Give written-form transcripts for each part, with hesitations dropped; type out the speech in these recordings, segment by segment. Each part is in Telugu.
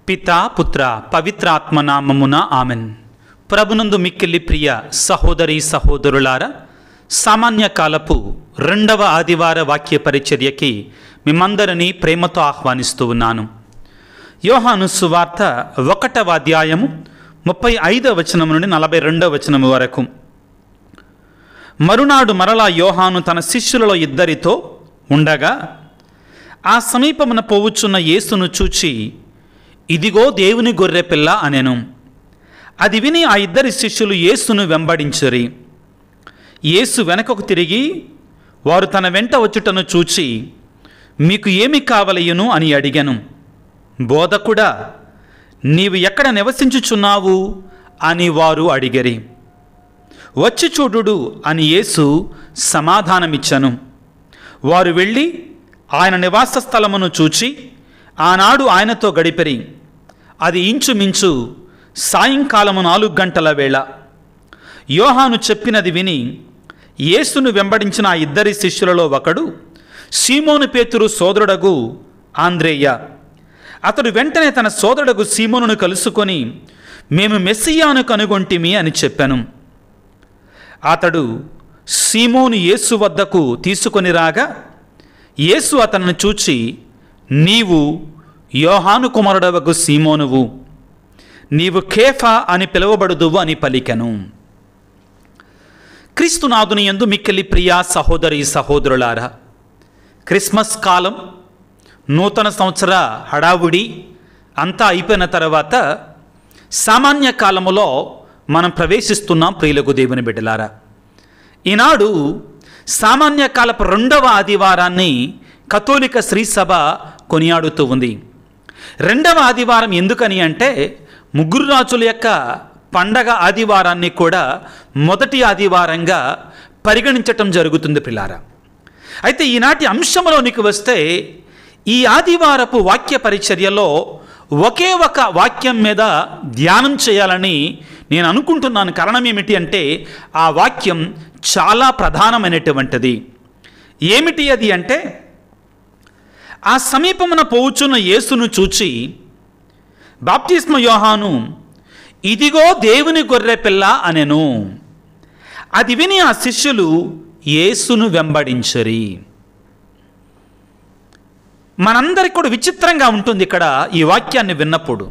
పితా పుత్ర పవిత్రాత్మ నామమున ఆమెన్. ప్రభునందు మిక్కిలి ప్రియ సహోదరి సహోదరులారా, సామాన్య కాలపు రెండవ ఆదివార వాక్య పరిచర్యకి మిమ్మందరినీ ప్రేమతో ఆహ్వానిస్తూ ఉన్నాను. యోహాను సువార్త 1వ అధ్యాయము 35వ వచనం నుండి 42వ వచనం వరకు. మరునాడు మరలా యోహాను తన శిష్యులలో ఇద్దరితో ఉండగా ఆ సమీపమున పోవుచున్న యేసును చూచి, ఇదిగో దేవుని గొర్రెపిల్ల అనెను. అది విని ఆ ఇద్దరి శిష్యులు యేసును వెంబడించిరి. యేసు వెనకకు తిరిగి వారు తన వెంట వచ్చుటను చూచి, మీకు ఏమి కావలయును అని అడిగాను. బోధకుడా, నీవు ఎక్కడ నివసించుచున్నావు అని వారు అడిగిరి. వచ్చి చూడుడు అని యేసు సమాధానమిచ్చెను. వారు వెళ్ళి ఆయన నివాస స్థలమును చూచి ఆనాడు ఆయనతో గడిపిరి. అది ఇంచుమించు సాయంకాలము 4 గంటల వేళ. యోహాను చెప్పినది విని యేసును వెంబడించిన ఆ ఇద్దరి శిష్యులలో ఒకడు సీమోను పేతురు సోదరుడగు ఆంద్రేయ. అతడు వెంటనే తన సోదరుడగు సీమోనును కలుసుకొని, మేము మెస్సియాను కనుగొంటిమి అని చెప్పాను. అతడు సీమోను యేసు వద్దకు తీసుకొని రాగా యేసు అతనిని చూచి, నీవు యోహాను కుమారుడవగు సీమోనువు, నీవు కేఫా అని పిలువబడుదువు అని పలికెను. క్రీస్తునాథుని యందు మిక్కిలి ప్రియా సహోదరి సహోదరులారా, క్రిస్మస్ కాలం, నూతన సంవత్సర హడావుడి అంతా అయిపోయిన తర్వాత సామాన్య కాలములో మనం ప్రవేశిస్తున్నాం. ప్రియులకు దేవుని బిడ్డలారా, ఈనాడు సామాన్య కాలపు 2వ ఆదివారాన్ని కథోలిక శ్రీసభ కొనియాడుతూ ఉంది. 2వ ఆదివారం ఎందుకని అంటే, ముగ్గురు రాజుల యొక్క పండగ ఆదివారాన్ని కూడా మొదటి ఆదివారంగా పరిగణించటం జరుగుతుంది పిల్లారా. అయితే ఈనాటి అంశంలోనికి వస్తే, ఈ ఆదివారపు వాక్య పరిచర్యలో ఒకే ఒక వాక్యం మీద ధ్యానం చేయాలని నేను అనుకుంటున్నాను. కారణం ఏమిటి అంటే, ఆ వాక్యం చాలా ప్రధానమైనటువంటిది. ఏమిటి అది అంటే, ఆ సమీపమున పోవుచున్న యేసును చూచి బాప్తిస్మ యోహాను, ఇదిగో దేవుని గొర్రెపిల్ల అనెను. అది విని ఆ శిష్యులు యేసును వెంబడించరి. మనందరికి కూడా విచిత్రంగా ఉంటుంది ఇక్కడ ఈ వాక్యాన్ని విన్నప్పుడు.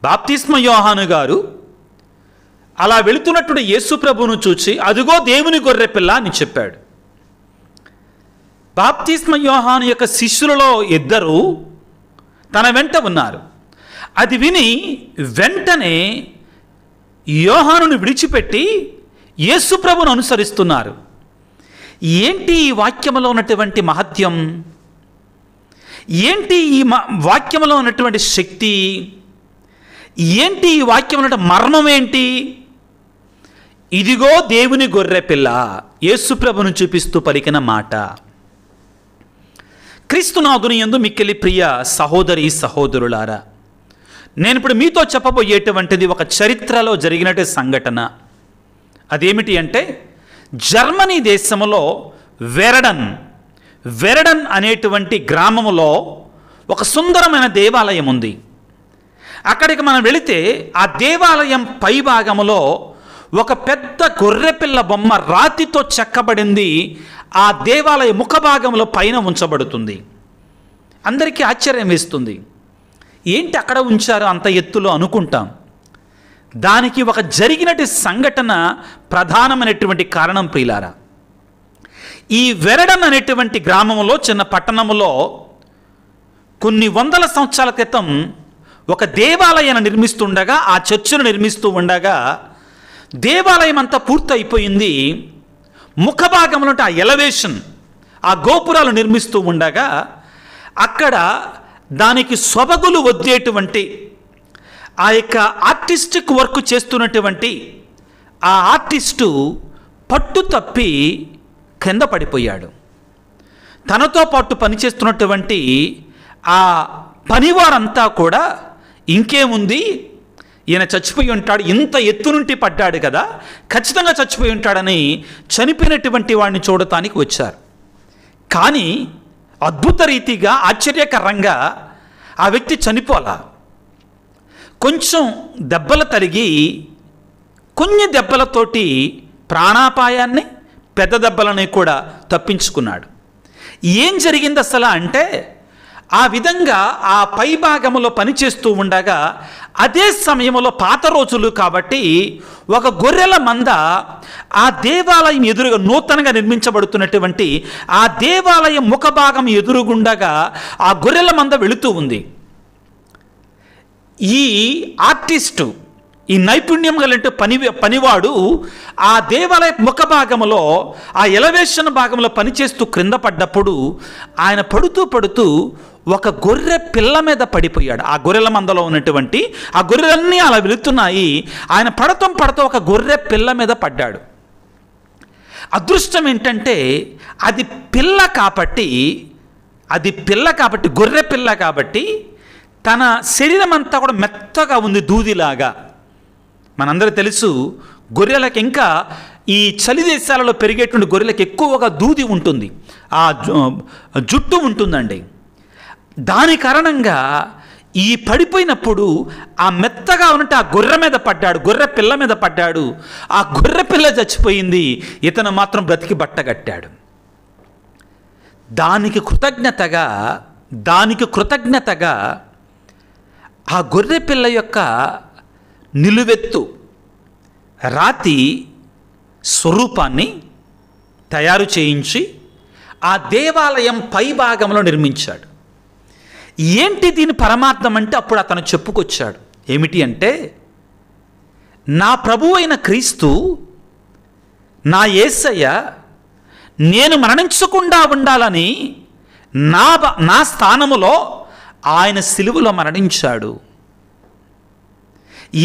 బాప్తిస్మ యోహాను గారు అలా వెళుతున్నప్పుడు యేసు ప్రభువును చూచి, అదిగో దేవుని గొర్రెపిల్ల అని చెప్పాడు. బాప్తిస్మ యోహాను యొక్క శిష్యులలో ఇద్దరు తన వెంట ఉన్నారు. అది విని వెంటనే యోహానును విడిచిపెట్టి యేసు ప్రభువును అనుసరిస్తున్నారు. ఏంటి ఈ వాక్యంలో ఉన్నటువంటి మహత్యం? ఏంటి ఈ వాక్యంలో ఉన్నటువంటి శక్తి? ఏంటి ఈ వాక్యంలో ఉన్న మర్మం ఏంటి? ఇదిగో దేవుని గొర్రెపిల్ల, యేసు ప్రభువును చూపిస్తూ పలికిన మాట. క్రీస్తునాథుని యందు మిక్కిలి ప్రియ సహోదరి సహోదరులారా, నేను ఇప్పుడు మీతో చెప్పబోయేటువంటిది ఒక చరిత్రలో జరిగినట్టు సంఘటన. అదేమిటి అంటే, జర్మనీ దేశంలో వెరడన్ అనేటువంటి గ్రామములో ఒక సుందరమైన దేవాలయం ఉంది. అక్కడికి మనం వెళితే ఆ దేవాలయం పై భాగములో ఒక పెద్ద గొర్రెపిల్ల బొమ్మ రాతితో చెక్కబడింది ఆ దేవాలయ ముఖభాగంలో పైన ఉంచబడుతుంది. అందరికీ ఆశ్చర్యం వేస్తుంది, ఏంటి అక్కడ ఉంచారు అంత ఎత్తులో అనుకుంటాం. దానికి ఒక జరిగినటువంటి సంఘటన ప్రధానమైనటువంటి కారణం ప్రియులారా. ఈ వెరడన్ అనేటువంటి గ్రామంలో, చిన్న పట్టణంలో కొన్ని వందల సంవత్సరాల క్రితం ఒక దేవాలయాన్ని నిర్మిస్తుండగా, ఆ చర్చిను నిర్మిస్తూ ఉండగా దేవాలయం అంతా పూర్తయిపోయింది. ముఖభాగంలో ఆ ఎలవేషన్, ఆ గోపురాలు నిర్మిస్తూ ఉండగా అక్కడ దానికి సొబగులు వద్దేటువంటి ఆ యొక్క ఆర్టిస్టిక్ వర్క్ చేస్తున్నటువంటి ఆ ఆర్టిస్టు పట్టు తప్పి కింద పడిపోయాడు. తనతో పాటు పనిచేస్తున్నటువంటి ఆ పనివారంతా కూడా, ఇంకేముంది, ఈయన చచ్చిపోయి ఉంటాడు, ఇంత ఎత్తు నుండి పడ్డాడు కదా, ఖచ్చితంగా చచ్చిపోయి ఉంటాడని చనిపోయినటువంటి వాడిని చూడటానికి వచ్చారు. కానీ అద్భుత రీతిగా, ఆశ్చర్యకరంగా ఆ వ్యక్తి చనిపోలా. కొంచెం దెబ్బలు తగిలి కొన్ని దెబ్బలతోటి ప్రాణాపాయాన్ని, పెద్ద దెబ్బలని కూడా తప్పించుకున్నాడు. ఏం జరిగింది అసలు అంటే, ఆ విధంగా ఆ పై భాగంలో పనిచేస్తూ ఉండగా అదే సమయంలో పాత రోజులు కాబట్టి ఒక గొర్రెల మంద ఆ దేవాలయం ఎదురుగా నూతనంగా నిర్మించబడుతున్నటువంటి ఆ దేవాలయం ముఖభాగం ఎదురుగుండగా ఆ గొర్రెల మంద వెళుతూ ఉంది. ఈ ఆర్టిస్టు, ఈ నైపుణ్యం కలిగిన పనివాడు ఆ దేవాలయ ముఖ భాగంలో, ఆ ఎలవేషన్ భాగంలో పనిచేస్తూ క్రింద పడ్డప్పుడు ఆయన పడుతూ ఒక గొర్రె పిల్ల మీద పడిపోయాడు. ఆ గొర్రెల మందలో ఉన్నటువంటి ఆ గొర్రెలన్నీ అలా వెళుతున్నాయి. ఆయన పడతా ఒక గొర్రె పిల్ల మీద పడ్డాడు. అదృష్టం ఏంటంటే అది పిల్ల కాబట్టి గొర్రె పిల్ల కాబట్టి తన శరీరం అంతా కూడా మెత్తగా ఉంది, దూదిలాగా. మనందరూ తెలుసు, గొర్రెలకు ఇంకా ఈ చలి దేశాలలో పెరిగేటువంటి గొర్రెలకు ఎక్కువగా దూది ఉంటుంది, ఆ జుట్టు ఉంటుందండి. దాని కారణంగా ఈ పడిపోయినప్పుడు ఆ మెత్తగా ఉన్నట్టు ఆ గొర్రె మీద పడ్డాడు, గొర్రె పిల్ల మీద పడ్డాడు. ఆ గొర్రె పిల్ల చచ్చిపోయింది, ఇతను మాత్రం బ్రతికి బట్టగట్టాడు. దానికి కృతజ్ఞతగా ఆ గొర్రె పిల్ల యొక్క నిలువెత్తు రాతి స్వరూపాన్ని తయారు చేయించి ఆ దేవాలయం పై భాగంలో నిర్మించాడు. ఏంటి దీని పరమార్థం అంటే అప్పుడు అతను చెప్పుకొచ్చాడు. ఏమిటి అంటే, నా ప్రభువు అయిన క్రీస్తు, నా యేసయ్య నేను మరణించకుండా ఉండాలని నా స్థానములో ఆయన సిలువలో మరణించాడు.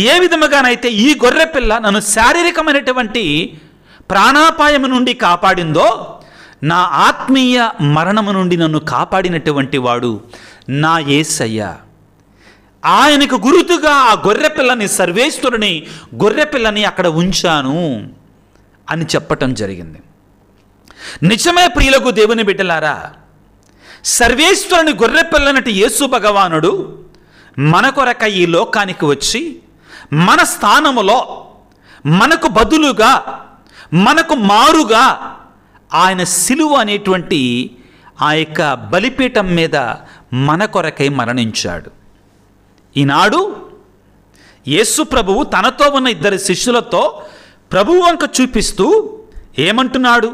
ఏ విధముగానైతే ఈ గొర్రె పిల్ల నన్ను శారీరకమైనటువంటి ప్రాణాపాయము నుండి కాపాడిందో, నా ఆత్మీయ మరణము నుండి నన్ను కాపాడినటువంటి వాడు నా యేసయ్య. ఆయనకు గురుతుగా ఆ గొర్రెపిల్లని, సర్వేశ్వరుని గొర్రెపిల్లని అక్కడ ఉంచాను అని చెప్పటం జరిగింది. నిజమే ప్రియులకు దేవుని బిడ్డలారా, సర్వేశ్వరుని గొర్రెపిల్లనటి యేసు భగవానుడు మన కొరకై ఈ లోకానికి వచ్చి మన స్థానములో, మనకు బదులుగా, మనకు మారుగా ఆయన సిలువ అనేటువంటి ఆ యొక్క బలిపీఠం మీద మన కొరకై మరణించాడు. ఈనాడు యేసు ప్రభువు తనతో ఉన్న ఇద్దరు శిష్యులతో ప్రభువు వంక చూపిస్తూ ఏమంటున్నాడు?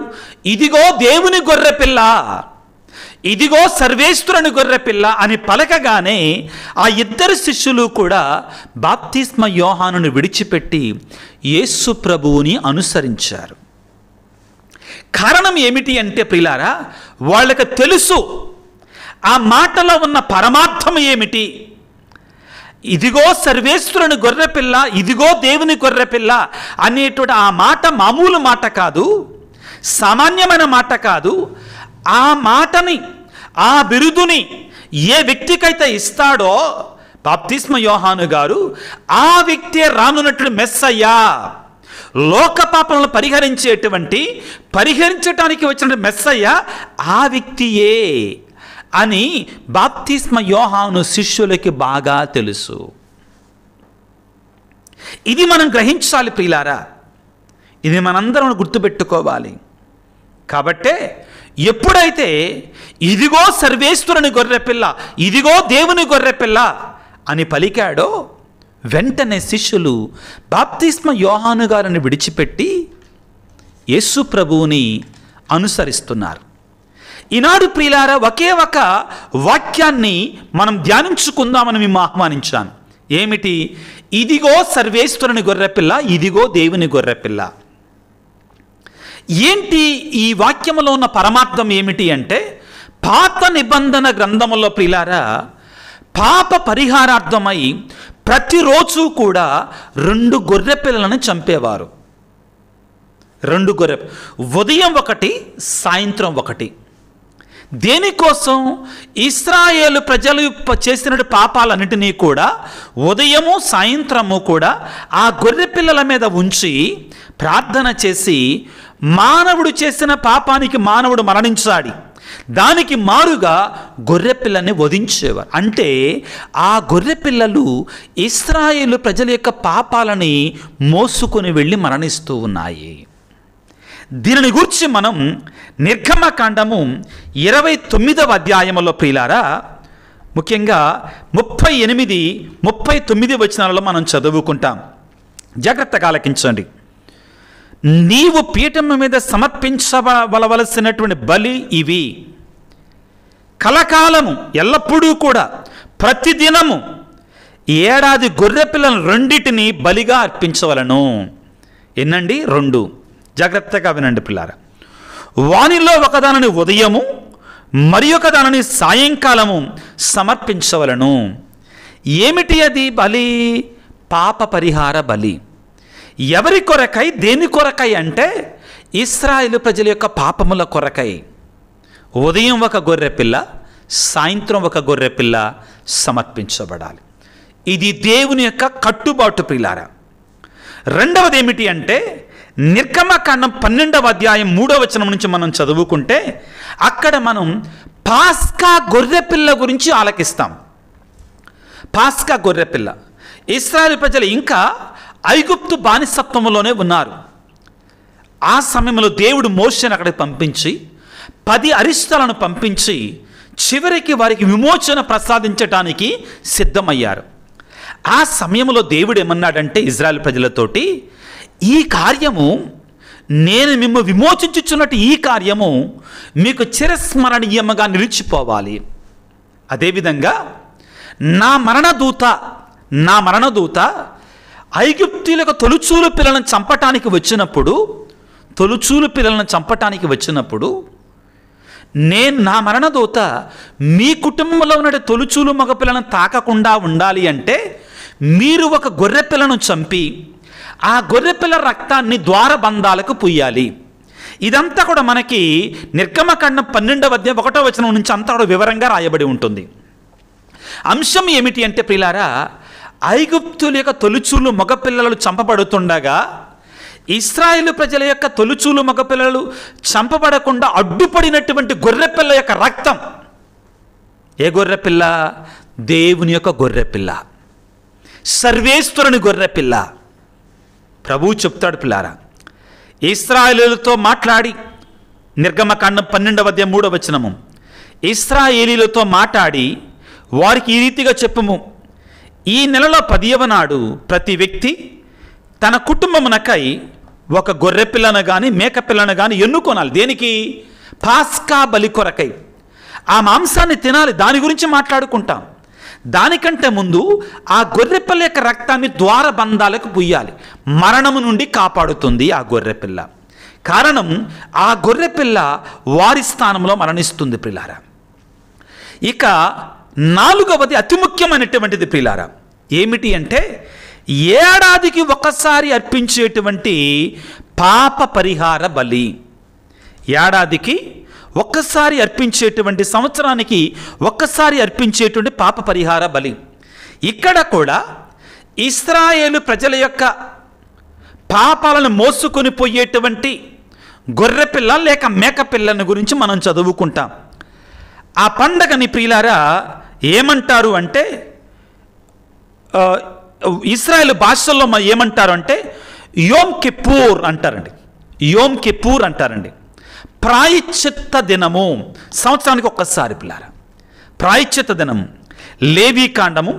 ఇదిగో దేవుని గొర్రెపిల్ల, ఇదిగో సర్వేశ్వరుని గొర్రెపిల్ల అని పలకగానే ఆ ఇద్దరు శిష్యులు కూడా బాప్తిస్మ యోహానుని విడిచిపెట్టి యేసు ప్రభువుని అనుసరించారు. కారణం ఏమిటి అంటే ప్రియులారా, వాళ్ళకి తెలుసు ఆ మాటలో ఉన్న పరమార్థం ఏమిటి. ఇదిగో సర్వేశ్వరుని గొర్రెపిల్ల, ఇదిగో దేవుని గొర్రెపిల్ల అనేటువంటి ఆ మాట మామూలు మాట కాదు, సామాన్యమైన మాట కాదు. ఆ మాటని, ఆ బిరుదుని ఏ వ్యక్తికైతే ఇస్తాడో బాప్తిస్మ యోహాను గారు, ఆ వ్యక్తే రానున్నట్లు మెస్సయ్యా, లోక పాపలను పరిహరించటానికి వచ్చిన మెస్సయ్య ఆ వ్యక్తియే అని బాప్తిస్మ యోహాను శిష్యులకి బాగా తెలుసు. ఇది మనం గ్రహించాలి ప్రియులారా, ఇది మనందరం గుర్తుపెట్టుకోవాలి. కాబట్టే ఎప్పుడైతే ఇదిగో సర్వేశ్వరుని గొర్రెపిల్ల, ఇదిగో దేవుని గొర్రెపిల్ల అని పలికాడో వెంటనే శిష్యులు బాప్తిస్మ యోహాను గారిని విడిచిపెట్టి యేసు ప్రభువుని అనుసరిస్తున్నారు. ఈనాడు ప్రియులారా, ఒకే ఒక వాక్యాన్ని మనం ధ్యానించుకుందామని మేము ఆహ్వానించాను. ఏమిటి? ఇదిగో సర్వేశ్వరుని గొర్రెపిల్ల, ఇదిగో దేవుని గొర్రెపిల్ల. ఏంటి ఈ వాక్యములో ఉన్న పరమార్థం ఏమిటి అంటే, పాత నిబంధన గ్రంథములో ప్రియులారా పాప పరిహారార్థమై ప్రతిరోజు కూడా 2 గొర్రె పిల్లలను చంపేవారు. 2 గొర్రె, ఉదయం 1, సాయంత్రం 1. దేనికోసం? ఇశ్రాయేలు ప్రజలు చేసిన పాపాలన్నిటినీ కూడా ఉదయము సాయంత్రము కూడా ఆ గొర్రె పిల్లల మీద ఉంచి ప్రార్థన చేసి, మానవుడు చేసిన పాపానికి మానవుడు మరణించాలి, దానికి మారుగా గొర్రెపిల్లని వధించేవారు. అంటే ఆ గొర్రెపిల్లలు ఇశ్రాయేలు ప్రజల యొక్క పాపాలని మోసుకొని వెళ్ళి మరణిస్తూ ఉన్నాయి. దీనిని గురించి మనం నిర్గమకాండము 29వ అధ్యాయములో ప్రియులారా ముఖ్యంగా 38, 39 వచనాలలో మనం చదువుకుంటాం. జాగ్రత్తగా ఆలకించండి. నీవు పీఠం మీద సమర్పించవలసినటువంటి బలి ఇవి. కలకాలము ఎల్లప్పుడూ కూడా ప్రతిదినము ఏడాది గొర్రె పిల్లలను 2 బలిగా అర్పించవలను. ఎన్నండి? 2. జాగ్రత్తగా వినండి పిల్లారా. వానిలో ఒకదానిని ఉదయము మరి ఒక దానిని సాయంకాలము సమర్పించవలను. ఏమిటి అది బలి? పాప పరిహార బలి. ఎవరి కొరకై, దేని కొరకై అంటే ఇశ్రాయేలు ప్రజల యొక్క పాపముల కొరకై. ఉదయం ఒక గొర్రెపిల్ల, సాయంత్రం ఒక గొర్రెపిల్ల సమర్పించబడాలి. ఇది దేవుని యొక్క కట్టుబాటు ప్రియులారా. రెండవది ఏమిటి అంటే నిర్గమకాండం 12వ అధ్యాయం 3వ వచనం నుంచి మనం చదువుకుంటే అక్కడ మనం పాస్కా గొర్రెపిల్ల గురించి ఆలకిస్తాం. పాస్కా గొర్రెపిల్ల. ఇశ్రాయేలు ప్రజలు ఇంకా ఐగుప్తు బానిసత్వంలోనే ఉన్నారు. ఆ సమయంలో దేవుడు మోషేని అక్కడికి పంపించి 10 అరిష్టాలను పంపించి చివరికి వారికి విమోచన ప్రసాదించడానికి సిద్ధమయ్యారు. ఆ సమయంలో దేవుడు ఏమన్నాడంటే ఇశ్రాయేలు ప్రజలతోటి, ఈ కార్యము నేను మిమ్ము విమోచించుచున్నట్టు ఈ కార్యము మీకు చిరస్మరణీయముగా నిలిచిపోవాలి. అదేవిధంగా నా మరణదూత ఐగుప్తీయులకు తొలుచూలు పిల్లలను చంపటానికి వచ్చినప్పుడు నేను నా మరణదూత మీ కుటుంబంలో ఉన్న తొలుచూలు మగపిల్లను తాకకుండా ఉండాలి అంటే మీరు ఒక గొర్రెపిల్లను చంపి ఆ గొర్రెపిల్ల రక్తాన్ని ద్వారబంధాలకు పూయాలి. ఇదంతా కూడా మనకి నిర్గమకాండం 12వ అధ్యాయం 1వ వచనం నుంచి అంతా కూడా వివరంగా రాయబడి ఉంటుంది. అంశం ఏమిటి అంటే ప్రియులారా, ఐగుప్తుల యొక్క తొలుచూలు మగపిల్లలు చంపబడుతుండగా ఇశ్రాయేలు ప్రజల యొక్క తొలుచూలు మగపిల్లలు చంపబడకుండా అడ్డుపడినటువంటి గొర్రెపిల్ల యొక్క రక్తం. ఏ గొర్రెపిల్ల? దేవుని యొక్క గొర్రెపిల్ల, సర్వేశ్వరుని గొర్రెపిల్ల. ప్రభువు చెప్తాడు పిల్లారా, ఇశ్రాయేలీలతో మాట్లాడి, నిర్గమకాండం 12వ అధ్యాయం 3వ వచనము, ఇశ్రాయేలీలతో మాట్లాడి వారికి ఈ రీతిగా చెప్పుము, ఈ నెలలో 10వ నాడు ప్రతి వ్యక్తి తన కుటుంబమునకై ఒక గొర్రెపిల్లను కానీ మేకపిల్లను కానీ ఎన్నుకోనాలి. దేనికి? పాస్కా బలి కొరకై. ఆ మాంసాన్ని తినాలి. దాని గురించి మాట్లాడుకుంటాం. దానికంటే ముందు ఆ గొర్రెపిల్ల యొక్క రక్తాన్ని ద్వారబంధాలకు పూయాలి. మరణము నుండి కాపాడుతుంది ఆ గొర్రెపిల్ల. కారణం, ఆ గొర్రెపిల్ల వారి స్థానంలో మరణిస్తుంది ప్రియులారా. ఇక 4వది అతి ముఖ్యమైనటువంటిది ప్రియులారా. ఏమిటి అంటే ఏడాదికి ఒకసారి అర్పించేటువంటి పాప పరిహార బలి. ఏడాదికి ఒక్కసారి అర్పించేటువంటి, సంవత్సరానికి ఒక్కసారి అర్పించేటువంటి పాప పరిహార బలి. ఇక్కడ కూడా ఇశ్రాయేలు ప్రజల యొక్క పాపాలను మోసుకొని పోయేటువంటి గొర్రెపిల్ల లేక మేకపిల్లను గురించి మనం చదువుకుంటాం. ఆ పండగని ప్రియులారా ఏమంటారు అంటే, ఇశ్రాయేలు భాషల్లో ఏమంటారు అంటే యోమ్ కిప్పూర్ అంటారండి. యోమ్ కిప్పూర్ అంటారండి. ప్రాయశ్చిత్త దినము. సంవత్సరానికి ఒక్కసారి పిల్లారా ప్రాయశ్చిత్త దినము. లేవీకాండము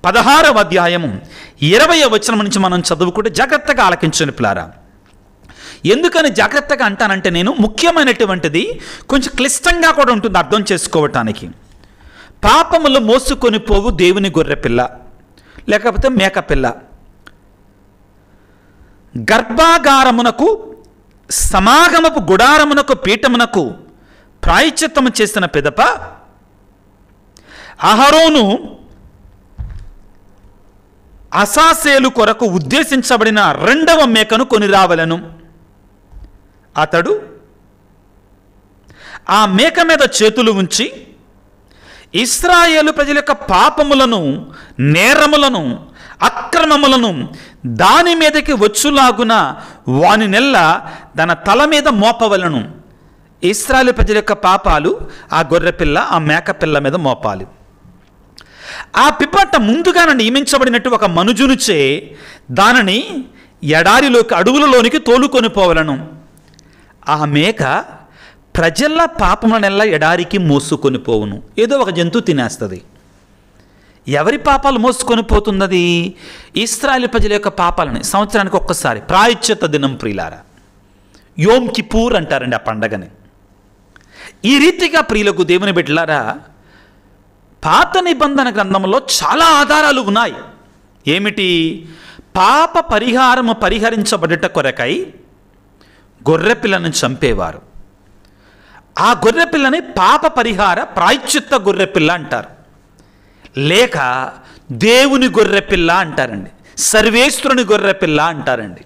16వ అధ్యాయము 20వ వచనం నుంచి మనం చదువుకుంటే జాగ్రత్తగా ఆలకించండి పిల్లారా. ఎందుకని జాగ్రత్తగా అంటానంటే నేను ముఖ్యమైనటువంటిది కొంచెం క్లిష్టంగా కూడా ఉంటుంది అర్థం చేసుకోవటానికి. పాపములు మోసుకొని పోవు దేవుని గొర్రెపిల్ల లేకపోతే మేకపిల్ల గర్భాగారమునకు సమాగమపు గుడారమునకు పీఠమునకు ప్రాయశ్చిత్తము చేసిన పిదప అహరోను అసాసేలు కొరకు ఉద్దేశించబడిన 2వ మేకను కొని రావలను. అతడు ఆ మేక మీద చేతులు ఉంచి ఇశ్రాయేలు ప్రజల యొక్క పాపములను, నేరములను, అక్రమములను దాని మీదకి వచ్చులాగున వాని నెల్ల తన తల మీద మోపవలను. ఇశ్రాయేలు ప్రజల యొక్క పాపాలు ఆ గొర్రెపిల్ల, ఆ మేకపిల్ల మీద మోపాలి. ఆ పిమ్మట ముందుగా నియమించబడినట్టు ఒక మనుజునిచే దానిని ఎడారిలోకి, అడవులలోనికి తోలుకొని పోవలను. ఆ మేక ప్రజల పాపములనెల్లా ఎడారికి మోసుకొని పోవును. ఏదో ఒక జంతువు తినేస్తుంది. ఎవరి పాపాలు మోసుకొని పోతున్నది? ఇశ్రాయేలు ప్రజల యొక్క పాపాలని. సంవత్సరానికి ఒక్కసారి ప్రాయశ్చిత్త దినం ప్రియులారా, యోమ్ కిపూర్ అంటారండి ఆ పండగని. ఈ రీతిగా ప్రియులకు దేవుని బిడ్డలారా, పాత నిబంధన గ్రంథంలో చాలా ఆధారాలు ఉన్నాయి. ఏమిటి? పాప పరిహారము పరిహరించబడుట కొరకై గొర్రెపిల్లను చంపేవారు. ఆ గొర్రెపిల్లని పాప పరిహార ప్రాయశ్చిత్త గొర్రెపిల్ల అంటారు, లేక దేవుని గొర్రెపిల్ల అంటారండి, సర్వేశ్వరుని గొర్రెపిల్ల అంటారండి.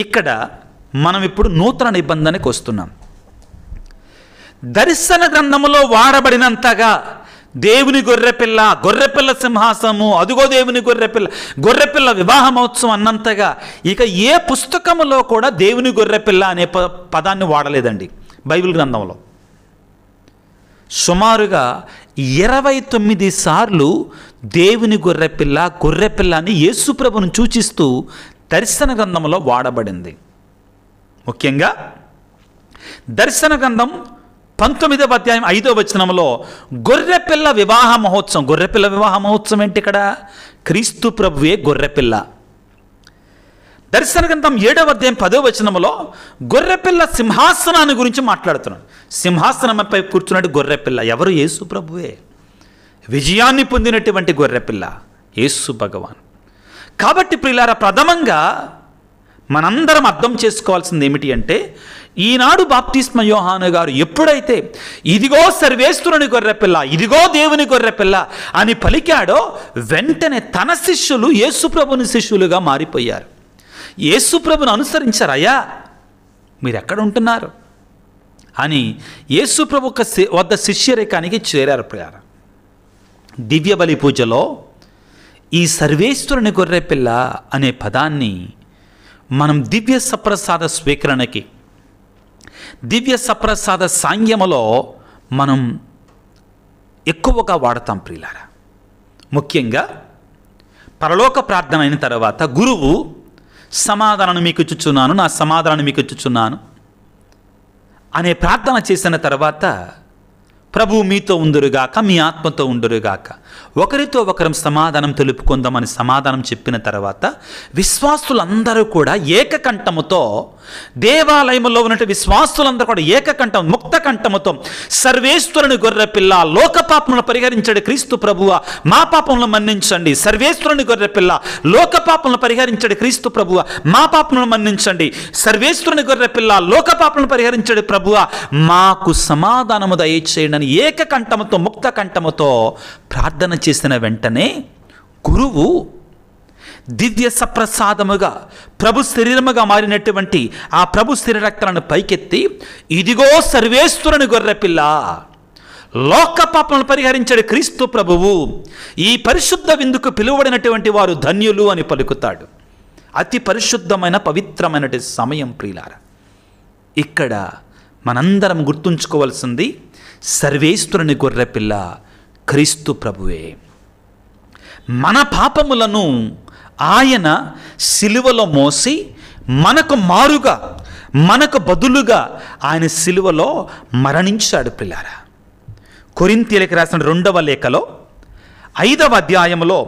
ఇక్కడ మనం ఇప్పుడు నూతన నిబంధనకి వస్తున్నాం. దర్శన గ్రంథములో వాడబడినంతగా దేవుని గొర్రెపిల్ల, గొర్రెపిల్ల సింహాసనము, అదుగో దేవుని గొర్రెపిల్ల, గొర్రెపిల్ల వివాహ మహోత్సవం అన్నంతగా ఇక ఏ పుస్తకములో కూడా దేవుని గొర్రెపిల్ల అనే పదాన్ని వాడలేదండి బైబిల్ గ్రంథంలో. సుమారుగా 29 సార్లు దేవుని గొర్రెపిల్ల, గొర్రెపిల్ల అని యేసు ప్రభువును సూచిస్తూ దర్శన గ్రంథంలో వాడబడింది. ముఖ్యంగా దర్శన గ్రంథం 19వ అధ్యాయం 5వ వచనంలో గొర్రెపిల్ల వివాహ మహోత్సవం. గొర్రెపిల్ల వివాహ మహోత్సవం ఏంటి? ఇక్కడ క్రీస్తు ప్రభువే గొర్రెపిల్ల. దర్శన గ్రంథం 7వ అధ్యాయం 10వ వచనంలో గొర్రెపిల్ల సింహాసనాన్ని గురించి మాట్లాడుతున్నాడు. సింహాసనంపై కూర్చున్నట్టు గొర్రెపిల్ల ఎవరు? యేసు ప్రభువే. విజయాన్ని పొందినటువంటి గొర్రెపిల్ల యేసు భగవాన్. కాబట్టి ప్రియులారా, ప్రథమంగా మనందరం అర్థం చేసుకోవాల్సింది ఏమిటి అంటే, ఈనాడు బాప్తిస్మ యోహాను గారు ఎప్పుడైతే ఇదిగో సర్వేశ్వరుని గొర్రెపిల్ల, ఇదిగో దేవుని గొర్రెపిల్ల అని పలికాడో వెంటనే తన శిష్యులు యేసుప్రభుని శిష్యులుగా మారిపోయారు. యేసుప్రభుని అనుసరించారు. అయ్యా మీరు ఎక్కడ ఉంటున్నారు అని యేసుప్రభు వద్ద శిష్యరేకానికి చేరారు. ప్రియారా, దివ్య బలి పూజలో ఈ సర్వేశ్వరుని గొర్రెపిల్ల అనే పదాన్ని మనం దివ్య సప్రసాద స్వీకరణకి, దివ్య సప్రసాద సాంగ్యములో మనం ఎక్కువగా వాడతాం ప్రియులారా. ముఖ్యంగా పరలోక ప్రార్థన అయిన తర్వాత గురువు సమాధానం మీకు ఇచ్చుచున్నాను, నా సమాధానం మీకు ఇచ్చుచున్నాను అనే ప్రార్థన చేసిన తర్వాత ప్రభువు మీతో ఉండురుగాక, మీ ఆత్మతో ఉండురుగాక, ఒకరితో ఒకరం సమాధానం తెలుపుకుందామని సమాధానం చెప్పిన తర్వాత విశ్వాసులందరూ కూడా ఏకకంఠముతో, దేవాలయంలో ఉన్నట్టు విశ్వాసులందరూ కూడా ఏకకంఠం, ముక్త కంఠముతో సర్వేశ్వరుని గొర్రెపిల్ల, లోక పాపములను పరిహరించండి క్రీస్తు ప్రభువా, మా పాపములను మన్నించండి. సర్వేశ్వరుని గొర్రెపిల్ల, లోక పాపములను పరిహరించండి క్రీస్తు ప్రభువా, మా పాపములను మన్నించండి. సర్వేశ్వరుని గొర్రెపిల్ల, లోక పాపములను పరిహరించండి ప్రభువా, మాకు సమాధానము దయచేయండి. ఏకకంఠముతో, ముక్త కంఠముతో ప్రార్థన చేసిన వెంటనే గురువు దివ్య సప్రసాదముగా ప్రభు శరీరముగా మారినటువంటి ఆ ప్రభు శరీరక్తాలను పైకెత్తి, ఇదిగో సర్వేశ్వరుని గొర్రెపిల్ల, లోక పాపములను పరిహరించే క్రీస్తు ప్రభువు, ఈ పరిశుద్ధ విందుకు పిలువబడినటువంటి వారు ధన్యులు అని పలుకుతాడు. అతి పరిశుద్ధమైన పవిత్రమైన సమయం ప్రియులారా. ఇక్కడ మనందరం గుర్తుంచుకోవాల్సింది సర్వేశ్వరుని గొర్రెపిల్ల క్రీస్తు ప్రభువే. మన పాపములను ఆయన సిలువలో మోసి మనకు మారుగా, మనకు బదులుగా ఆయన సిలువలో మరణించాడు ప్రియులారా. కొరింథీయులకు రాసిన 2వ లేఖలో 5వ అధ్యాయంలో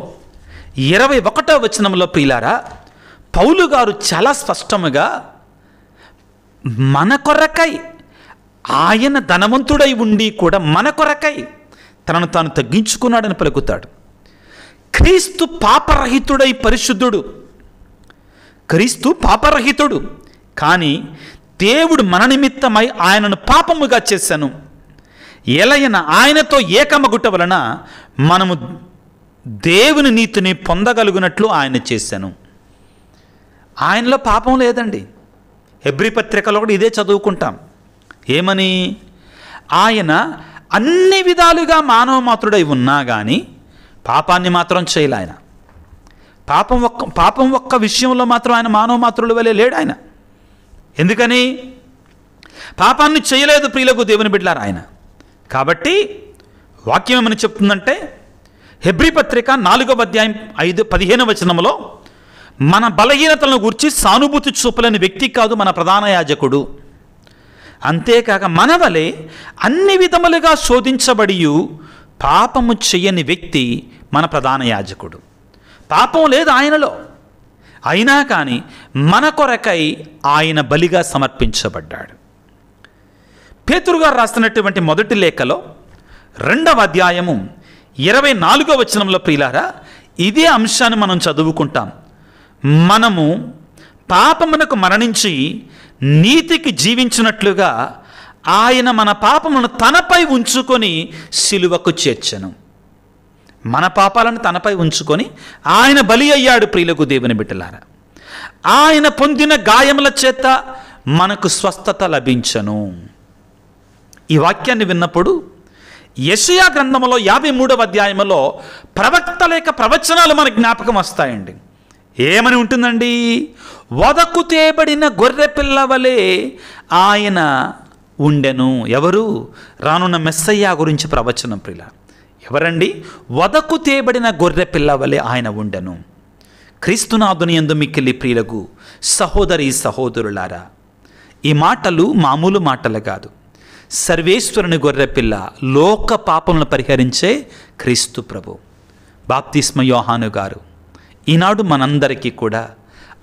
21వ వచనంలో ప్రియులారా, పౌలు గారు చాలా స్పష్టముగా మన కొరకై, ఆయన ధనవంతుడై ఉండి కూడా మన కొరకై తనను తాను తగ్గించుకున్నాడని పలుకుతాడు. క్రీస్తు పాపరహితుడై పరిశుద్ధుడు, క్రీస్తు పాపరహితుడు, కానీ దేవుడు మన నిమిత్తమై ఆయనను పాపముగా చేశాను. ఎలయన ఆయనతో ఏకమగుట వలన మనము దేవుని నీతిని పొందగలుగునట్లు ఆయన చేశాను. ఆయనలో పాపం లేదండి. హెబ్రీ పత్రికలో కూడా ఇదే చదువుకుంటాం. ఏమని? ఆయన అన్ని విధాలుగా మానవ మాత్రుడై ఉన్నా కానీ పాపాన్ని మాత్రం చేయలే. ఆయన పాపం ఒక్క విషయంలో మాత్రం ఆయన మానవ మాత్రుల వలె లేడు. ఆయన ఎందుకని? పాపాన్ని చేయలేదు ప్రియులకు దేవుని బిడ్డలారా ఆయన. కాబట్టి వాక్యం ఏమని చెప్తుందంటే హెబ్రీ పత్రిక 4వ అధ్యాయం 15వ వచనంలో మన బలహీనతలను గురించి సానుభూతి చూపలేని వ్యక్తి కాదు మన ప్రధాన యాజకుడు. అంతేకాక మన వలె అన్ని విధములుగా శోధించబడి పాపము చెయ్యని వ్యక్తి మన ప్రధాన యాజకుడు. పాపం లేదు ఆయనలో, అయినా కానీ మన కొరకై ఆయన బలిగా సమర్పించబడ్డాడు. పేతురు గారు రాస్తున్నటువంటి మొదటి లేఖలో 2వ అధ్యాయము 24వ వచనంలో ప్రియులారా ఇదే అంశాన్ని మనం చదువుకుంటాం. మనము పాపమునకు మరణించి నీతికి జీవించినట్లుగా ఆయన మన పాపమును తనపై ఉంచుకొని సిలువకు చేర్చెను. మన పాపాలను తనపై ఉంచుకొని ఆయన బలి అయ్యాడు ప్రియులకు దేవుని బిడ్డలారా. ఆయన పొందిన గాయముల చేత మనకు స్వస్థత లభించను. ఈ వాక్యాన్ని విన్నప్పుడు యెషయా గ్రంథంలో 53వ అధ్యాయంలో ప్రవక్త లేక ప్రవచనాలు మనకు జ్ఞాపకం వస్తాయండి. ఏమని ఉంటుందండి? వదకు తేబడిన గొర్రె పిల్ల వలె ఆయన ఉండెను. ఎవరు? రానున్న మెస్సయ్య గురించి ప్రవచనం ప్రియుల. ఎవరండి? వదకు తేబడిన గొర్రె పిల్ల వలె ఆయన ఉండెను. క్రీస్తునాథుని యందు మిక్కిలి ప్రియులకు సహోదరి సహోదరులారా, ఈ మాటలు మామూలు మాటలు కాదు. సర్వేశ్వరుని గొర్రెపిల్ల, లోక పాపములను పరిహరించే క్రీస్తు ప్రభు. బాప్తిస్మ యోహాను గారు ఈనాడు మనందరికీ కూడా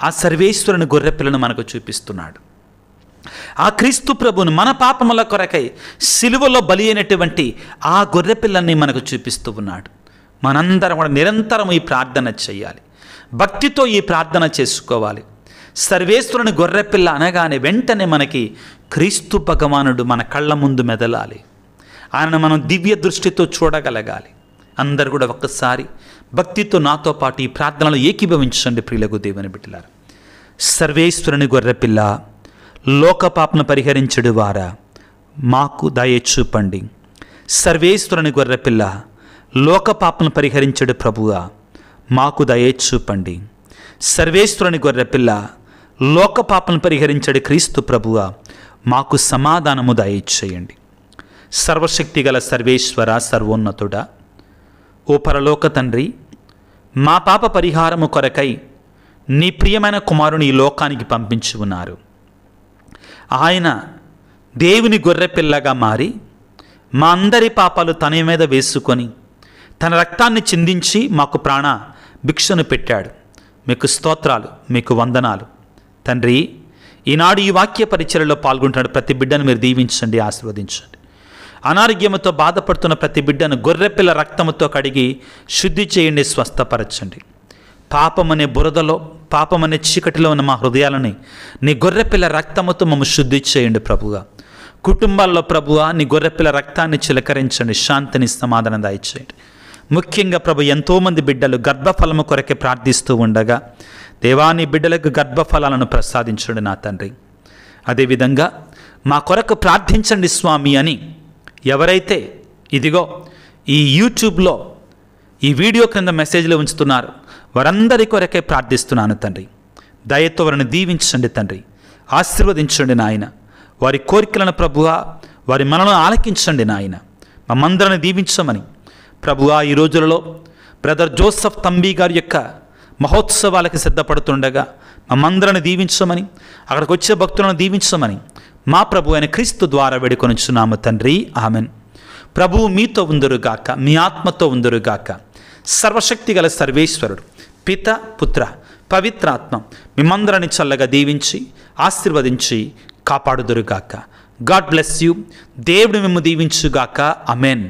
ఆ సర్వేశ్వరుని గొర్రెపిల్లను మనకు చూపిస్తున్నాడు. ఆ క్రీస్తు ప్రభుని మన పాపముల కొరకై సిలువలో బలి అయినటువంటి ఆ గొర్రెపిల్లని మనకు చూపిస్తూ ఉన్నాడు. మనందరం కూడా నిరంతరం ఈ ప్రార్థన చేయాలి, భక్తితో ఈ ప్రార్థన చేసుకోవాలి. సర్వేశ్వరుని గొర్రెపిల్ల అనగానే వెంటనే మనకి క్రీస్తు భగవానుడు మన కళ్ళ ముందు మెదలాలి. ఆయనను మనం దివ్య దృష్టితో చూడగలగాలి. అందరు కూడా ఒక్కసారి భక్తితో నాతో పాటు ఈ ప్రార్థనలో ఏకీభవించండి ప్రియులకు దేవుని బిడ్డలారా. సర్వేశ్వరుని గొర్రెపిల్ల, లోక పాపను పరిహరించడు వారా, మాకు దయ చూపండి. సర్వేశ్వరుని గొర్రెపిల్ల, లోక పాపను పరిహరించడు ప్రభువా, మాకు దయ చూపండి. సర్వేశ్వరుని గొర్రెపిల్ల, లోక పాపను పరిహరించడు క్రీస్తు ప్రభువా, మాకు సమాధానము దయచేయండి. సర్వశక్తి గల సర్వేశ్వర, సర్వోన్నతుడా, ఓ పరలోక తండ్రి, మా పాప పరిహారము కొరకై నీ ప్రియమైన కుమారుని ఈ లోకానికి పంపించి ఉన్నారు. ఆయన దేవుని గొర్రెపిల్లగా మారి మా అందరి పాపాలు తన మీద వేసుకొని తన రక్తాన్ని చిందించి మాకు ప్రాణ భిక్షను పెట్టాడు. మీకు స్తోత్రాలు, మీకు వందనాలు తండ్రి. ఈనాడు ఈ వాక్య పరిచర్యలో పాల్గొంటున్న ప్రతి బిడ్డను మీరు దీవించండి, ఆశీర్వదించండి. అనారోగ్యంతో బాధపడుతున్న ప్రతి బిడ్డను గొర్రెపిల్ల రక్తముతో కడిగి శుద్ధి చేయండి, స్వస్థపరచండి. పాపమనే బురదలో, పాపమనే చీకటిలో ఉన్న మా హృదయాలని నీ గొర్రెపిల్ల రక్తముతో మమ్మల్ని శుద్ధి చేయండి ప్రభుగా. కుటుంబాల్లో ప్రభువా నీ గొర్రెపిల్ల రక్తాన్ని చిలకరించండి, శాంతిని, సమాధానం దయచేయండి. ముఖ్యంగా ప్రభు ఎంతోమంది బిడ్డలు గర్భఫలము కొరకే ప్రార్థిస్తూ ఉండగా దేవా నీ బిడ్డలకు గర్భఫలాలను ప్రసాదించండి నా తండ్రి. అదేవిధంగా మా కొరకు ప్రార్థించండి స్వామి అని ఎవరైతే ఇదిగో ఈ యూట్యూబ్లో ఈ వీడియో క్రింద మెసేజ్లు ఉంచుతున్నారు వారందరి కొరకే ప్రార్థిస్తున్నాను తండ్రి. దయతో వారిని దీవించండి తండ్రి, ఆశీర్వదించండి నాయన. వారి కోరికలను ప్రభువా, వారి మనలను ఆలకించండి నాయన. మమ్మందరిని దీవించమని ప్రభువా, ఈ రోజులలో బ్రదర్ జోసఫ్ తంబి గారి యొక్క మహోత్సవాలకి సిద్ధపడుతుండగా మమ్మందరిని దీవించమని, అక్కడికి వచ్చే భక్తులను దీవించమని మా ప్రభు అయిన క్రీస్తు ద్వారా వేడుకొనుచున్నాము తండ్రి, ఆమెన్. ప్రభువు మీతో ఉందురుగాక, మీ ఆత్మతో ఉందురుగాక. సర్వశక్తి గల సర్వేశ్వరుడు పిత, పుత్ర, పవిత్రాత్మ మిమ్మందరిని చల్లగా దీవించి ఆశీర్వదించి కాపాడుదురుగాక. God bless you. దేవుడు మిమ్ము దీవించుగాక. ఆమెన్.